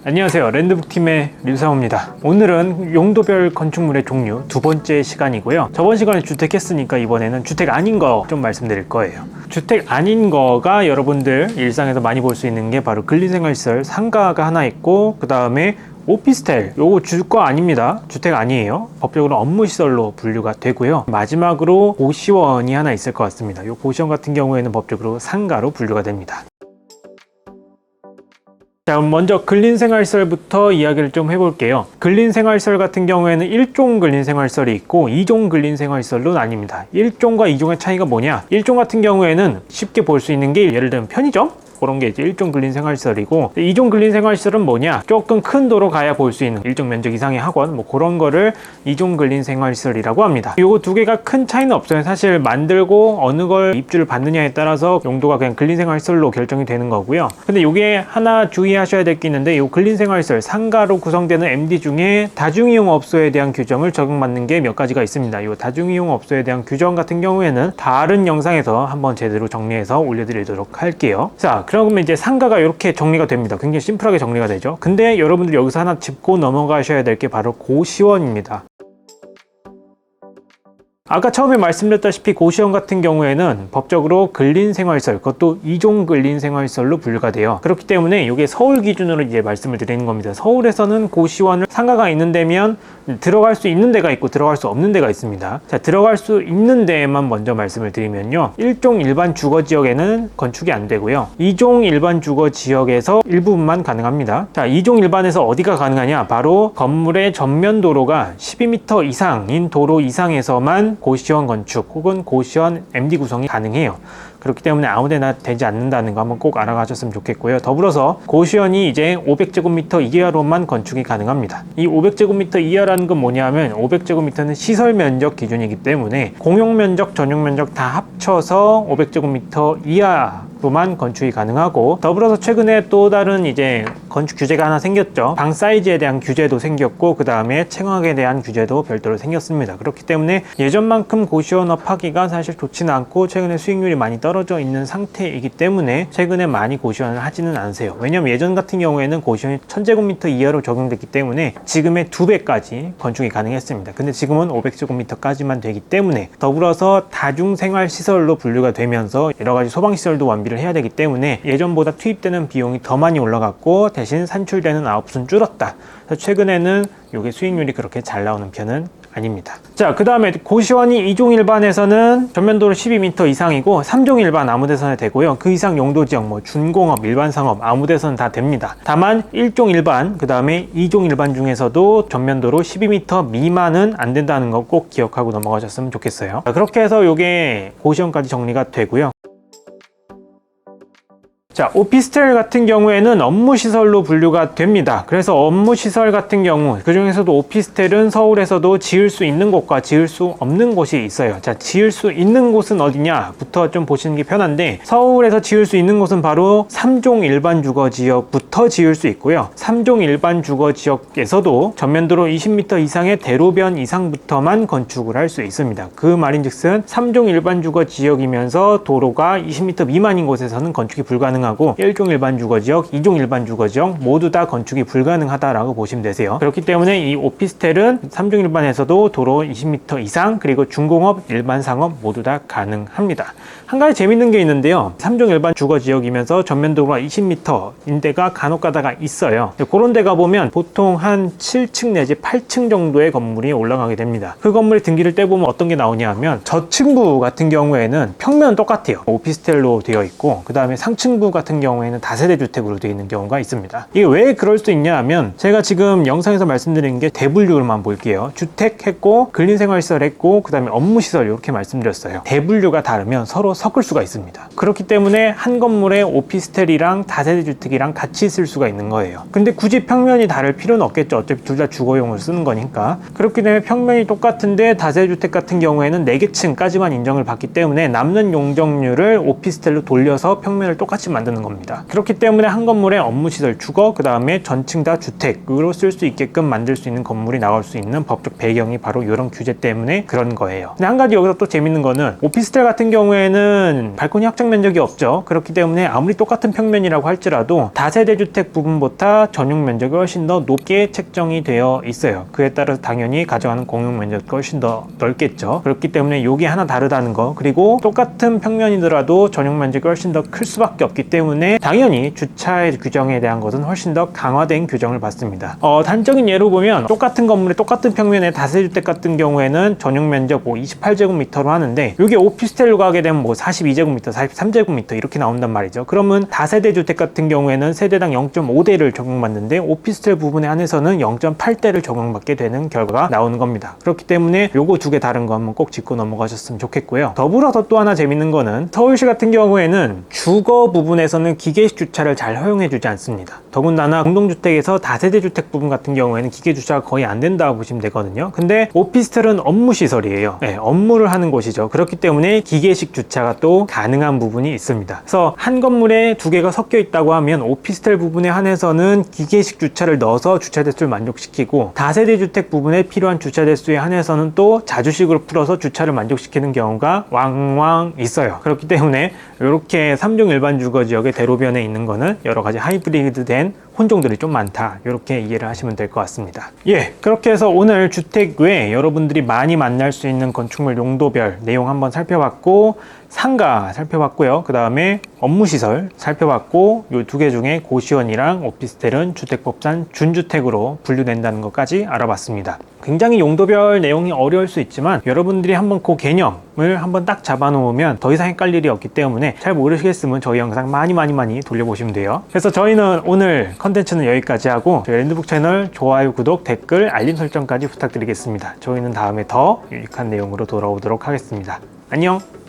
안녕하세요, 랜드북팀의 류상호입니다. 오늘은 용도별 건축물의 종류 두 번째 시간이고요. 저번 시간에 주택 했으니까 이번에는 주택 아닌 거 좀 말씀드릴 거예요. 주택 아닌 거가 여러분들 일상에서 많이 볼 수 있는 게 바로 근린생활시설 상가가 하나 있고, 그 다음에 오피스텔, 요거 주거 아닙니다. 주택 아니에요. 법적으로 업무시설로 분류가 되고요. 마지막으로 고시원이 하나 있을 것 같습니다. 요 고시원 같은 경우에는 법적으로 상가로 분류가 됩니다. 자, 그럼 먼저 근린생활시설부터 이야기를 좀 해볼게요. 근린생활시설 같은 경우에는 1종 근린생활시설이 있고 2종 근린생활시설로 나뉩니다. 1종과 2종의 차이가 뭐냐? 1종 같은 경우에는 쉽게 볼 수 있는 게 예를 들면 편의점? 그런 게 이제 1종 근린생활시설이고, 2종 근린생활시설은 뭐냐? 조금 큰 도로 가야 볼 수 있는 일정 면적 이상의 학원, 뭐 그런 거를 2종 근린생활시설이라고 합니다. 요거 두 개가 큰 차이는 없어요. 사실 만들고 어느 걸 입주를 받느냐에 따라서 용도가 그냥 근린생활시설로 결정이 되는 거고요. 근데 요게 하나 주의하셔야 될 게 있는데, 요 근린생활시설 상가로 구성되는 MD 중에 다중이용업소에 대한 규정을 적용받는 게 몇 가지가 있습니다. 요 다중이용업소에 대한 규정 같은 경우에는 다른 영상에서 한번 제대로 정리해서 올려드리도록 할게요. 자, 그러면 이제 상가가 이렇게 정리가 됩니다. 굉장히 심플하게 정리가 되죠. 근데 여러분들 여기서 하나 짚고 넘어가셔야 될 게 바로 고시원입니다. 아까 처음에 말씀드렸다시피 고시원 같은 경우에는 법적으로 근린생활시설, 그것도 2종 근린생활시설로 분류가 돼요. 그렇기 때문에 이게 서울 기준으로 이제 말씀을 드리는 겁니다. 서울에서는 고시원을 상가가 있는 데면 들어갈 수 있는 데가 있고 들어갈 수 없는 데가 있습니다. 자, 들어갈 수 있는 데만 먼저 말씀을 드리면요, 1종 일반 주거지역에는 건축이 안 되고요, 2종 일반 주거지역에서 일부분만 가능합니다. 자, 2종 일반에서 어디가 가능하냐? 바로 건물의 전면 도로가 12m 이상인 도로 이상에서만 고시원 건축 혹은 고시원 MD 구성이 가능해요. 그렇기 때문에 아무데나 되지 않는다는 거 한번 꼭 알아가셨으면 좋겠고요. 더불어서 고시원이 이제 500제곱미터 이하로만 건축이 가능합니다. 이 500제곱미터 이하라는 건 뭐냐면, 500제곱미터는 시설 면적 기준이기 때문에 공용 면적, 전용 면적 다 합쳐서 500제곱미터 이하로만 건축이 가능하고, 더불어서 최근에 또 다른 이제 건축 규제가 하나 생겼죠. 방 사이즈에 대한 규제도 생겼고, 그 다음에 채광에 대한 규제도 별도로 생겼습니다. 그렇기 때문에 예전만큼 고시원업 하기가 사실 좋지는 않고, 최근에 수익률이 많이 떨어져 있는 상태이기 때문에 최근에 많이 고시원을 하지는 않으세요. 왜냐면 예전 같은 경우에는 고시원이 1000제곱미터 이하로 적용됐기 때문에 지금의 2배까지 건축이 가능했습니다. 근데 지금은 500제곱미터까지만 되기 때문에, 더불어서 다중생활시설로 분류가 되면서 여러가지 소방시설도 완비를 해야 되기 때문에 예전보다 투입되는 비용이 더 많이 올라갔고, 대신 산출되는 아웃풋은 줄었다. 그래서 최근에는 이게 수익률이 그렇게 잘 나오는 편은 아닙니다. 자, 그 다음에 고시원이 2종 일반에서는 전면도로 12m 이상이고 3종 일반 아무데서나 되고요. 그 이상 용도지역, 뭐 준공업, 일반상업 아무데서나 다 됩니다. 다만 1종 일반, 그 다음에 2종 일반 중에서도 전면도로 12m 미만은 안 된다는 거 꼭 기억하고 넘어가셨으면 좋겠어요. 자, 그렇게 해서 이게 고시원까지 정리가 되고요. 자, 오피스텔 같은 경우에는 업무시설로 분류가 됩니다. 그래서 업무시설 같은 경우, 그 중에서도 오피스텔은 서울에서도 지을 수 있는 곳과 지을 수 없는 곳이 있어요. 자, 지을 수 있는 곳은 어디냐부터 좀 보시는 게 편한데, 서울에서 지을 수 있는 곳은 바로 3종 일반 주거지역부터 지을 수 있고요, 3종 일반 주거지역에서도 전면도로 20m 이상의 대로변 이상부터만 건축을 할 수 있습니다. 그 말인즉슨 3종 일반 주거지역이면서 도로가 20m 미만인 곳에서는 건축이 불가능합니다. 하고 1종 일반 주거지역, 2종 일반 주거지역 모두 다 건축이 불가능하다라고 보시면 되세요. 그렇기 때문에 이 오피스텔은 3종 일반에서도 도로 20m 이상, 그리고 중공업, 일반 상업 모두 다 가능합니다. 한 가지 재밌는 게 있는데요, 3종 일반 주거지역이면서 전면도로가 20m인 데가 간혹 가다가 있어요. 그런 데 가보면 보통 한 7층 내지 8층 정도의 건물이 올라가게 됩니다. 그 건물의 등기를 떼보면 어떤 게 나오냐 하면, 저층부 같은 경우에는 평면은 똑같아요. 오피스텔로 되어 있고, 그 다음에 상층부 같은 경우에는 다세대 주택으로 되어 있는 경우가 있습니다. 이게 왜 그럴 수 있냐 하면, 제가 지금 영상에서 말씀드린 게 대분류만 볼게요. 주택 했고, 근린생활시설 했고, 그 다음에 업무시설 이렇게 말씀드렸어요. 대분류가 다르면 서로 섞을 수가 있습니다. 그렇기 때문에 한 건물에 오피스텔이랑 다세대 주택이랑 같이 쓸 수가 있는 거예요. 근데 굳이 평면이 다를 필요는 없겠죠. 어차피 둘 다 주거용으로 쓰는 거니까. 그렇기 때문에 평면이 똑같은데 다세대 주택 같은 경우에는 4개 층까지만 인정을 받기 때문에 남는 용적률을 오피스텔로 돌려서 평면을 똑같이 만들어요. 만드는 겁니다. 그렇기 때문에 한 건물에 업무시설, 주거, 그 다음에 전층 다 주택으로 쓸 수 있게끔 만들 수 있는 건물이 나올 수 있는 법적 배경이 바로 이런 규제 때문에 그런 거예요. 근데 한 가지 여기서 또 재밌는 거는 오피스텔 같은 경우에는 발코니 확장 면적이 없죠. 그렇기 때문에 아무리 똑같은 평면이라고 할지라도 다세대 주택 부분보다 전용 면적이 훨씬 더 높게 책정이 되어 있어요. 그에 따라서 당연히 가져가는 공용 면적이 훨씬 더 넓겠죠. 그렇기 때문에 이게 하나 다르다는 거, 그리고 똑같은 평면이더라도 전용 면적이 훨씬 더 클 수밖에 없기 때문에 당연히 주차의 규정에 대한 것은 훨씬 더 강화된 규정을 받습니다. 단적인 예로 보면 똑같은 건물에 똑같은 평면의 다세주택 같은 경우에는 전용 면적 28제곱미터로 하는데 이게 오피스텔로 가게 되면 42제곱미터, 43제곱미터 이렇게 나온단 말이죠. 그러면 다세대 주택 같은 경우에는 세대당 0.5대를 적용받는데 오피스텔 부분에 한해서는 0.8대를 적용받게 되는 결과가 나오는 겁니다. 그렇기 때문에 요거 두 개 다른 거 한번 꼭 짚고 넘어가셨으면 좋겠고요. 더불어서 또 하나 재밌는 거는 서울시 같은 경우에는 주거 부분에서는 기계식 주차를 잘 허용해 주지 않습니다. 더군다나 공동주택에서 다세대 주택 부분 같은 경우에는 기계 주차가 거의 안 된다고 보시면 되거든요. 근데 오피스텔은 업무시설이에요. 네, 업무를 하는 곳이죠. 그렇기 때문에 기계식 주차가 또 가능한 부분이 있습니다. 그래서 한 건물에 두 개가 섞여 있다고 하면 오피스텔 부분에 한해서는 기계식 주차를 넣어서 주차 대수를 만족시키고 다세대 주택 부분에 필요한 주차 대수에 한해서는 또 자주식으로 풀어서 주차를 만족시키는 경우가 왕왕 있어요. 그렇기 때문에 이렇게 3종 일반 주거 지역의 대로변에 있는 거는 여러 가지 하이브리드된 혼종들이 좀 많다, 이렇게 이해를 하시면 될 것 같습니다. 예, 그렇게 해서 오늘 주택 외에 여러분들이 많이 만날 수 있는 건축물 용도별 내용 한번 살펴봤고, 상가 살펴봤고요. 그 다음에 업무시설 살펴봤고, 이 두 개 중에 고시원이랑 오피스텔은 주택법상 준주택으로 분류된다는 것까지 알아봤습니다. 굉장히 용도별 내용이 어려울 수 있지만 여러분들이 한번 그 개념을 한번 딱 잡아놓으면 더 이상 헷갈릴 일이 없기 때문에 잘 모르시겠으면 저희 영상 많이 돌려보시면 돼요. 그래서 저희는 오늘 컨텐츠는 여기까지 하고 저희 랜드북 채널 좋아요, 구독, 댓글, 알림 설정까지 부탁드리겠습니다. 저희는 다음에 더 유익한 내용으로 돌아오도록 하겠습니다. 안녕!